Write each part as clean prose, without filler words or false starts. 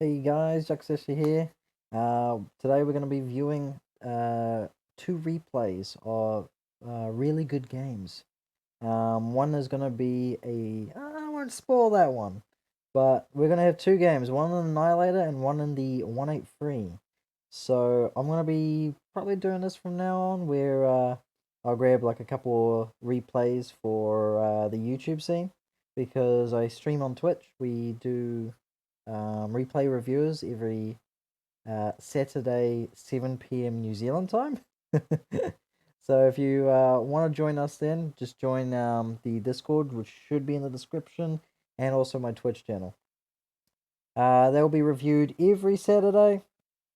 Hey guys, Juckslasher here. Today we're going to be viewing two replays of really good games. One is going to be I won't spoil that one, but we're going to have two games, one in Annihilator and one in the 183. So I'm going to be probably doing this from now on, where I'll grab like a couple replays for the YouTube scene, because I stream on Twitch. We do replay reviewers every Saturday, 7 p.m. New Zealand time. So if you want to join us then, just join the Discord, which should be in the description, and also my Twitch channel. They'll be reviewed every Saturday,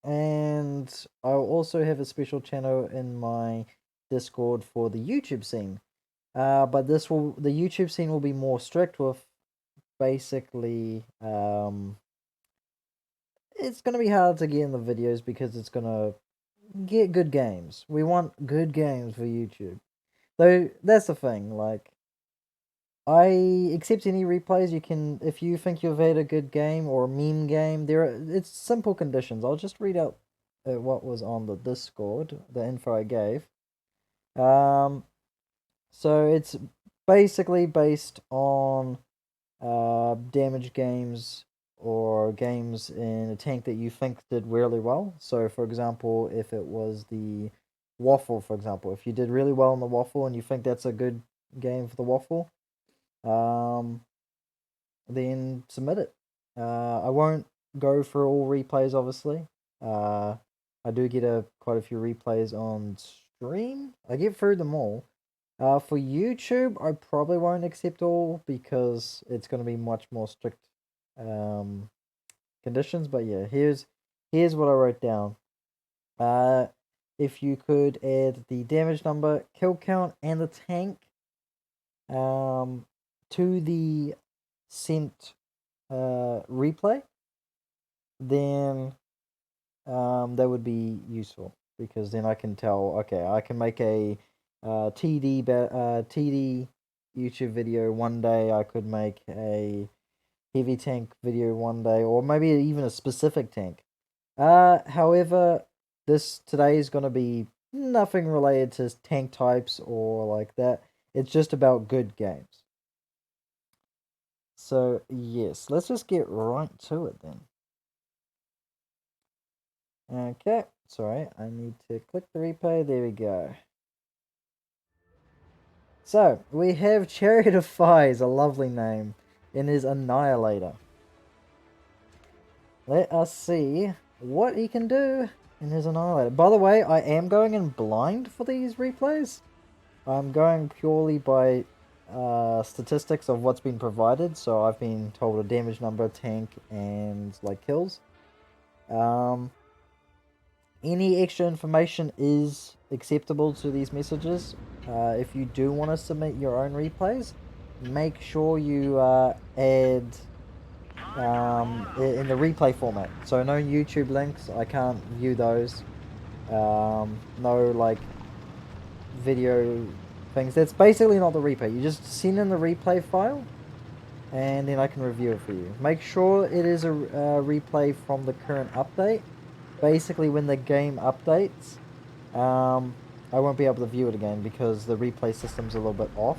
and I'll also have a special channel in my Discord for the YouTube scene. But the YouTube scene will be more strict with basically it's going to be hard to get in the videos because it's going to get good games. We want good games for YouTube. Though, that's the thing, like, I accept any replays you can, if you think you've had a good game or a meme game, it's simple conditions. I'll just read out what was on the Discord, the info I gave. So it's basically based on damage games or games in a tank that you think did really well. So, for example, if it was the Waffle, for example, if you did really well in the Waffle and you think that's a good game for the Waffle, then submit it. I won't go for all replays, obviously. I do get quite a few replays on stream. I get through them all. For YouTube, I probably won't accept all because it's going to be much more strict conditions. But yeah, here's what I wrote down. If you could add the damage number, kill count, and the tank to the sent replay, then that would be useful, because then I can tell, okay, I can make a TD YouTube video one day. I could make a heavy tank video one day, or maybe even a specific tank. However, today is going to be nothing related to tank types or like that. It's just about good games. So yes, let's just get right to it then. Okay, sorry, I need to click the replay. There we go. So, we have Chariot of Fires, a lovely name, in his Annihilator. Let us see what he can do in his Annihilator. By the way, I am going in blind for these replays. I'm going purely by statistics of what's been provided. So I've been told a damage number, tank, and like kills. Any extra information is acceptable to these messages. If you do want to submit your own replays, make sure you add in the replay format. So no YouTube links, I can't view those. No like video things. That's basically not the replay. You just send in the replay file, and then I can review it for you. Make sure it is a replay from the current update. Basically, when the game updates, I won't be able to view it again because the replay system's a little bit off.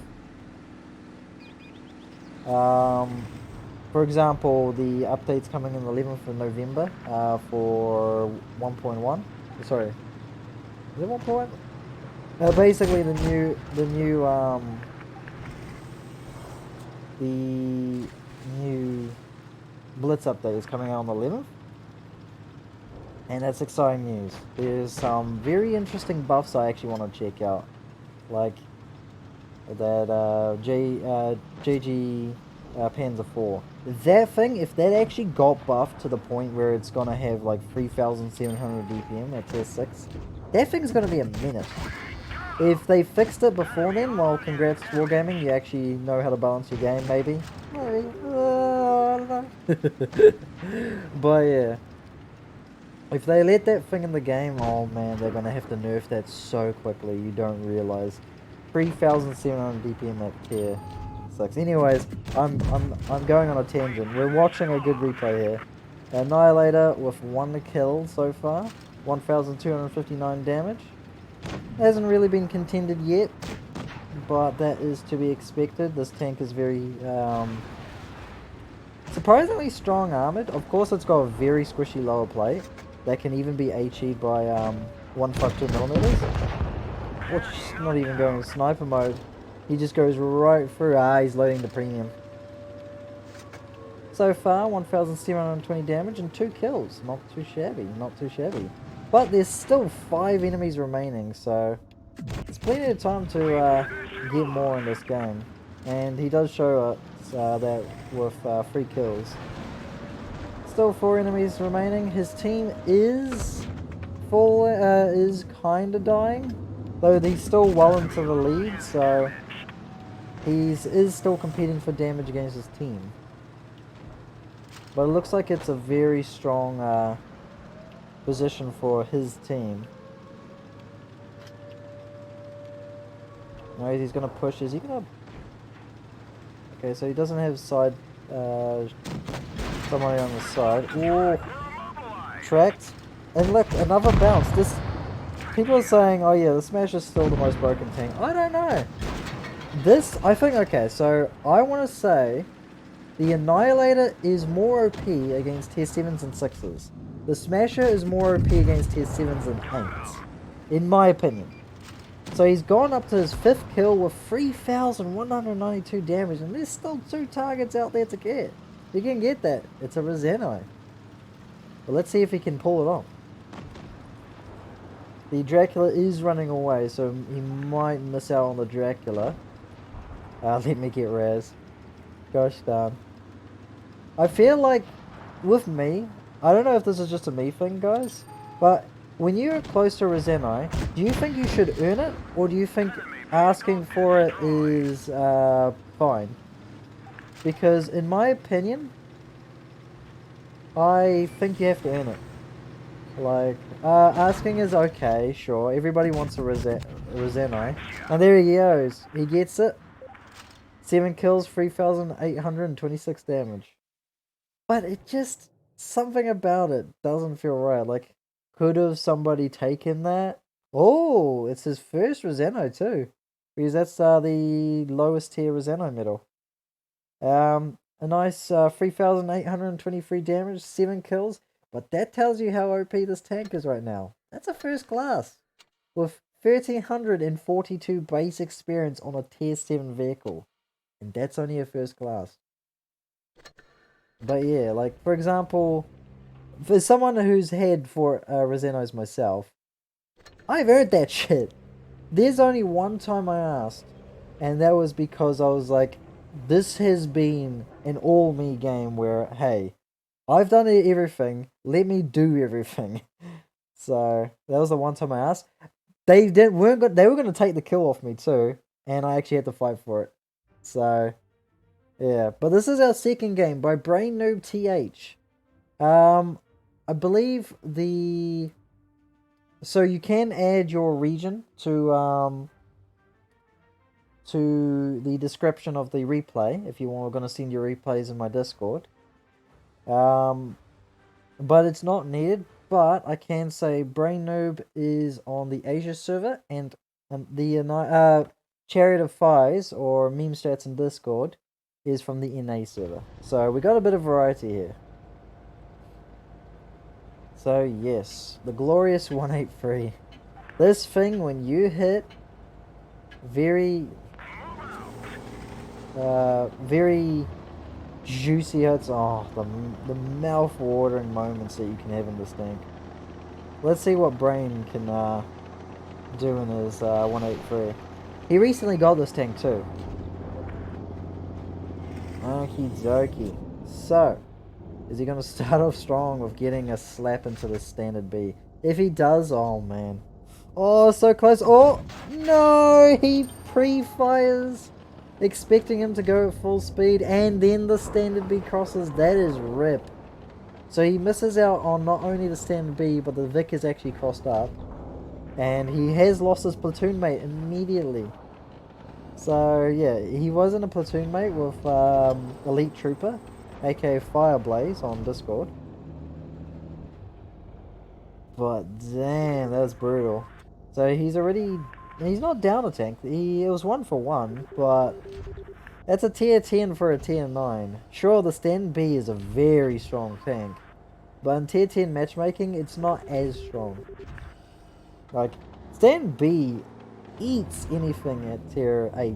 For example, the update's coming in the 11th of November for 1.1. Sorry, is it 1.1? Basically, the new Blitz update is coming out on the 11th. And that's exciting news. There's some very interesting buffs I actually want to check out. Like that JG Panzer 4. That thing, if that actually got buffed to the point where it's going to have like 3,700 DPM at tier 6, that thing's going to be a menace. If they fixed it before then, well, congrats Wargaming, you actually know how to balance your game, maybe. I don't know. But yeah. If they let that thing in the game, oh man, they're gonna have to nerf that so quickly. You don't realize. 3,700 DPM at tier 6. Anyways, I'm going on a tangent. We're watching a good replay here. Annihilator with 1 kill so far. 1,259 damage. Hasn't really been contended yet, but that is to be expected. This tank is very surprisingly strong armored. Of course, it's got a very squishy lower plate that can even be HE'd by 152mm. Which not even going in sniper mode. He just goes right through. He's loading the premium. So far, 1,720 damage and 2 kills. Not too shabby, not too shabby. But there's still 5 enemies remaining, so there's plenty of time to get more in this game. And he does show us that with 3 kills. Still 4 enemies remaining. His team is kinda dying, though he's still well into the lead, so he is still competing for damage against his team. But it looks like it's a very strong position for his team. No, he's gonna push. Is he gonna? Okay, so he doesn't have side. Somebody on the side. Ooh, tracked. And look, another bounce. This. People are saying, "Oh yeah, the Smash is still the most broken tank." I don't know. This, I think. Okay, so I want to say. The Annihilator is more OP against tier 7s and 6s. The Smasher is more OP against tier 7s and 8s. In my opinion. So he's gone up to his 5th kill with 3,192 damage. And there's still 2 targets out there to get. You can get that. It's a Roseno. But let's see if he can pull it off. The Dracula is running away. So he might miss out on the Dracula. Let me get Raz. Gosh darn. I feel like, with me, I don't know if this is just a me thing, guys, but when you're close to Rosenai, do you think you should earn it, or do you think asking for it is fine? Because, in my opinion, I think you have to earn it. Like, asking is okay, sure, everybody wants a Rosenai, and there he goes, he gets it. 7 kills, 3,826 damage. But it just, something about it doesn't feel right. Like, could have somebody taken that? Oh, it's his first Roseno too. Because that's the lowest tier Roseno medal. A nice 3,823 damage, 7 kills. But that tells you how OP this tank is right now. That's a first class. With 1,342 base experience on a tier 7 vehicle. And that's only a first class. But yeah, like, for example, for someone who's had 4 Rosenos myself, I've earned that shit. There's only one time I asked, and that was because I was like, this has been an all-me game where, hey, I've done everything, let me do everything. So, that was the one time I asked. They were going to take the kill off me too, and I actually had to fight for it. So, yeah. But this is our second game by Brain Noob TH. I believe so you can add your region to the description of the replay if you are going to send your replays in my Discord. But it's not needed. But I can say Brain Noob is on the Asia server, and the Chariot of Fires, or Meme Stats in Discord, is from the NA server. So we got a bit of variety here. So yes, the glorious 183. This thing, when you hit very juicy hits, oh, the mouth-watering moments that you can have in this tank. Let's see what Brain can do in his 183. He recently got this tank too. Okie dokie. So, is he going to start off strong with getting a slap into the standard B? If he does, oh man. Oh, so close. Oh, no! He pre-fires, expecting him to go at full speed, and then the standard B crosses. That is rip. So he misses out on not only the standard B, but the Vic is actually crossed up. And he has lost his platoon mate immediately. So yeah, he was in a platoon mate with Elite Trooper, aka Fireblaze on Discord. But damn, that's brutal. So he's not down a tank. It was 1-for-1, but that's a tier 10 for a tier 9. Sure, the stand B is a very strong tank, but in tier 10 matchmaking, it's not as strong. Like, stand B eats anything at tier 8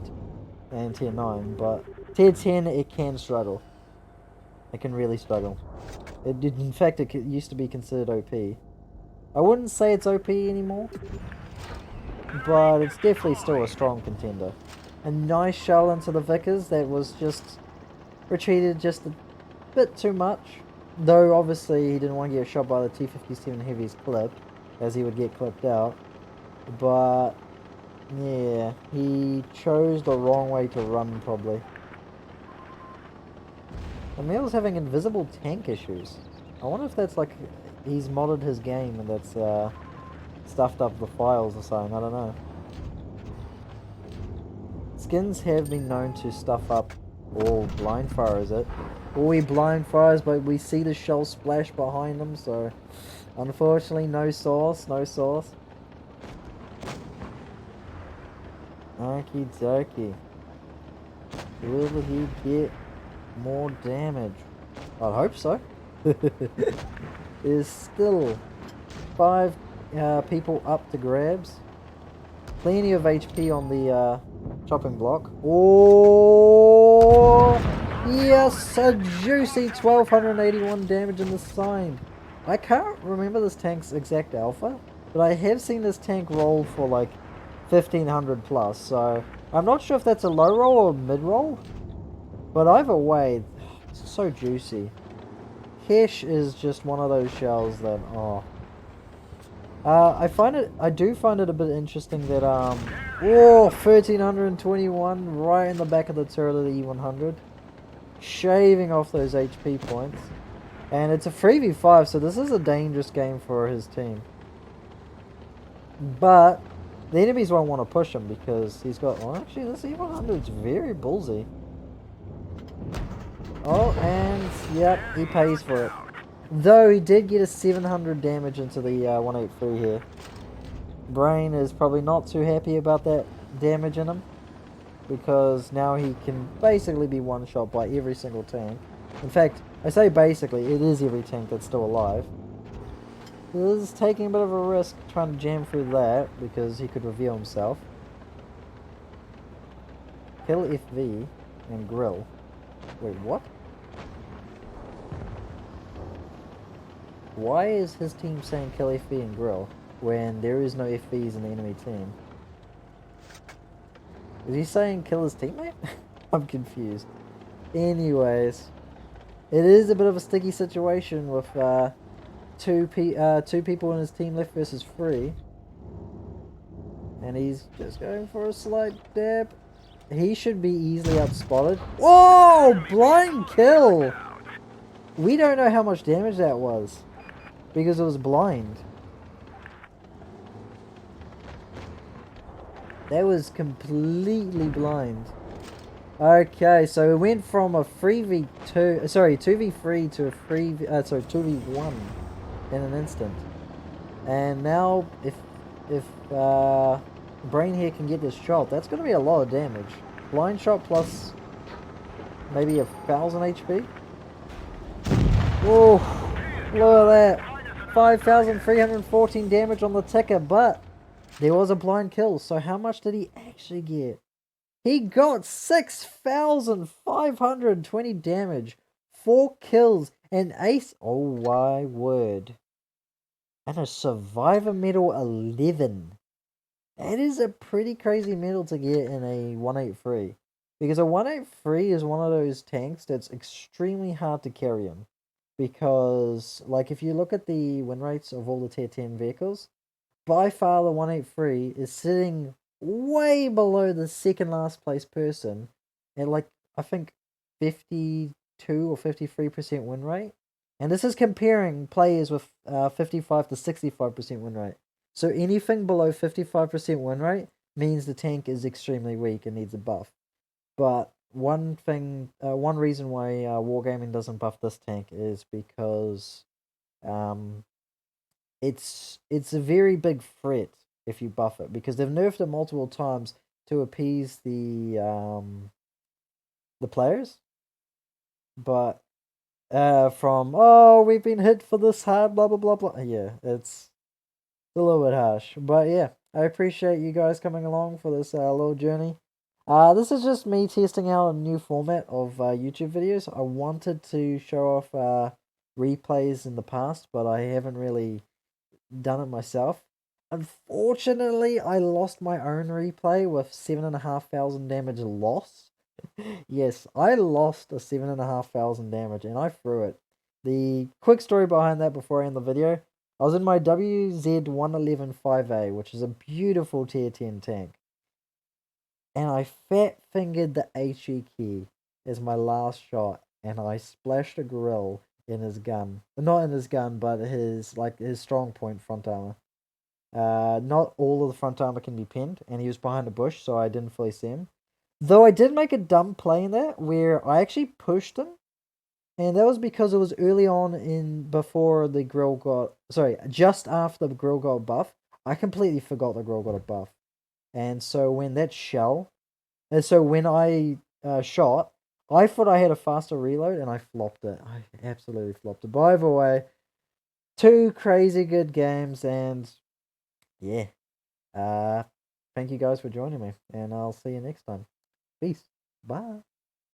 and tier 9, but tier 10 it can struggle. It can really struggle. In fact, it used to be considered OP. I wouldn't say it's OP anymore, but it's definitely still a strong contender. A nice shell into the Vickers that was just retreated just a bit too much. Though obviously he didn't want to get shot by the T-57 Heavy's clip, as he would get clipped out. But yeah, he chose the wrong way to run probably. Emil's having invisible tank issues. I wonder if that's like he's modded his game and that's stuffed up the files or something. I don't know. Skins have been known to stuff up or blind fire, is it? Or he blind fires, but we see the shell splash behind him, so unfortunately no sauce, no sauce. Okie dokie. Will he get more damage? I hope so. There's still 5 people up to grabs. Plenty of HP on the chopping block. Oh, yes, a juicy 1281 damage in the side. I can't remember this tank's exact alpha, but I have seen this tank roll for like 1500 plus, so I'm not sure if that's a low roll or mid roll, but either way, it's so juicy. Hesh is just one of those shells that, oh. I do find it a bit interesting that, 1321 right in the back of the turret of the E100. Shaving off those HP points. And it's a 3v5, so this is a dangerous game for his team. But, the enemies won't want to push him because he's got, well actually this E100 is very ballsy. Oh, and, yep, he pays for it. Though he did get a 700 damage into the 183 here. Brain is probably not too happy about that damage in him, because now he can basically be one shot by every single tank. In fact, I say basically, it is every tank that's still alive. He is taking a bit of a risk trying to jam through that, because he could reveal himself. Kill FV and grill. Wait, what? Why is his team saying kill FV and grill when there is no FVs in the enemy team? Is he saying kill his teammate? I'm confused. Anyways, it is a bit of a sticky situation with two people in his team left versus 3. And he's just going for a slight dab. He should be easily outspotted. Oh, blind kill! We don't know how much damage that was, because it was blind. That was completely blind. Okay, so it went from a 2v3 to a 2v1 in an instant. And now, if Brain here can get this shot, that's going to be a lot of damage. Blind shot plus maybe 1000 HP. Whoa, look at that. 5314 damage on the ticker, but there was a blind kill, so how much did he actually get? He got 6520 damage, 4 kills, an ace, oh my word, and a survivor medal 11. That is a pretty crazy medal to get in a 183, because a 183 is one of those tanks that's extremely hard to carry him. Because, like, if you look at the win rates of all the tier 10 vehicles, by far the 183 is sitting way below the second last place person at, like, I think 52 or 53% win rate. And this is comparing players with 55 to 65% win rate. So anything below 55% win rate means the tank is extremely weak and needs a buff. But one reason why Wargaming doesn't buff this tank is because it's a very big threat if you buff it, because they've nerfed it multiple times to appease the players. But from, oh, we've been hit for this hard, blah blah blah blah. Yeah, it's a little bit harsh, but yeah, I appreciate you guys coming along for this little journey. This is just me testing out a new format of YouTube videos. I wanted to show off replays in the past, but I haven't really done it myself. Unfortunately, I lost my own replay with 7,500 damage loss. Yes, I lost a 7,500 damage and I threw it. The quick story behind that before I end the video, I was in my WZ1115A, which is a beautiful tier 10 tank, and I fat fingered the HE key as my last shot, and I splashed a grill in his gun. Not in his gun, but his strong point front armor. Not all of the front armor can be pinned, and he was behind a bush, so I didn't fully see him. Though I did make a dumb play in that where I actually pushed him, and that was because it was early on in before the grill got, sorry, just after the grill got buff. I completely forgot the grill got a buff, and so when that shell, and so when I shot, I thought I had a faster reload, and I flopped it. I absolutely flopped it. But either way, two crazy good games, and yeah. Thank you guys for joining me, and I'll see you next time. Peace. Bye.